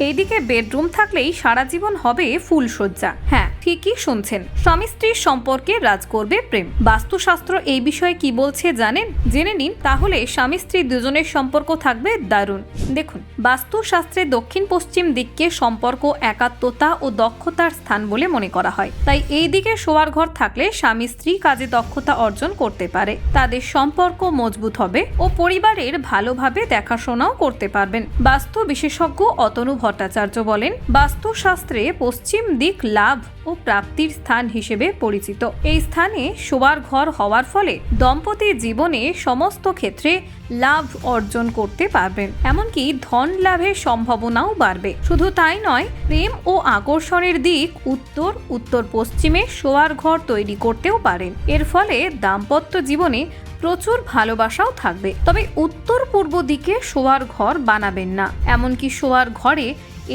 এইদিকে বেডরুম থাকলেই সারা জীবন হবে ফুলসজ্জা। হ্যাঁ, ঠিকই শুনছেন, স্বামী স্ত্রীর সম্পর্কে রাজ করবে প্রেম। বাস্তুশাস্ত্র এই বিষয়ে কি বলছে জানেন? জেনে নিন, তাহলে স্বামী স্ত্রী দুজনের সম্পর্ক থাকবে দারুণ। দেখুন, বাস্তুশাস্ত্রে দক্ষিণ পশ্চিম দিককে সম্পর্ক, একাত্মতা ও দক্ষতার স্থান বলে মনে করা হয়। তাই এই দিকে শোয়ার ঘর থাকলে স্বামী স্ত্রী কাজে দক্ষতা অর্জন করতে পারে, তাদের সম্পর্ক মজবুত হবে ও পরিবারের ভালোভাবে দেখাশোনাও করতে পারবেন। বাস্তু বিশেষজ্ঞ অতনু ভট্টাচার্য বলেন, বাস্তুশাস্ত্রে পশ্চিম দিক লাভ ও প্রাপ্তির স্থান হিসেবে পরিচিত। এই স্থানে শোয়ার ঘর হওয়ার ফলে দম্পতির জীবনে সমস্ত ক্ষেত্রে লাভ অর্জন করতে পারবেন, এমনকি ধন লাভের সম্ভাবনাও বাড়বে। শুধু তাই নয়, প্রেম ও আকর্ষণের দিক উত্তর উত্তর পশ্চিমে শোয়ার ঘর তৈরি করতেও পারেন। এর ফলে দাম্পত্য জীবনে প্রচুর ভালোবাসাও থাকবে। তবে উত্তর পূর্ব দিকে শোয়ার ঘর বানাবেন না, এমনকি শোয়ার ঘরে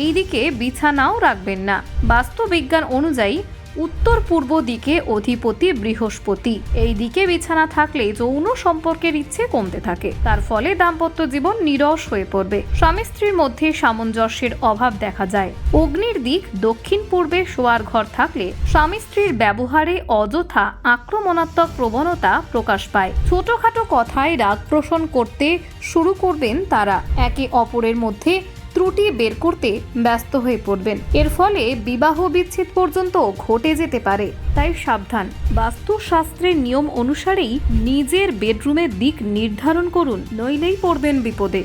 এই দিকে বিছানাও রাখবেন না। বাস্তুবিজ্ঞান অনুযায়ী উত্তর পূর্ব দিকে অধিপতি বৃহস্পতি, এই দিকে বিছানা থাকলে যৌন সম্পর্কের ইচ্ছে কমতে থাকে, তার ফলে দাম্পত্য জীবন নিরস হয়ে পড়বে। স্বামী স্ত্রীর মধ্যে সামঞ্জস্যের অভাব দেখা যায়। অগ্নির দিক দক্ষিণ পূর্বে শোয়ার ঘর থাকলে স্বামী স্ত্রীর ব্যবহারে অযথা আক্রমণাত্মক প্রবণতা প্রকাশ পায়। ছোটখাটো কথায় রাগ পোষণ করতে শুরু করবেন তারা, একে অপরের মধ্যে ত্রুটি বের করতে ব্যস্ত হয়ে পড়বেন। এর ফলে বিবাহ বিচ্ছেদ পর্যন্ত ঘটে যেতে পারে। তাই সাবধান, বাস্তুশাস্ত্রের নিয়ম অনুসারেই নিজের বেডরুমের দিক নির্ধারণ করুন, নইলেই পড়বেন বিপদে।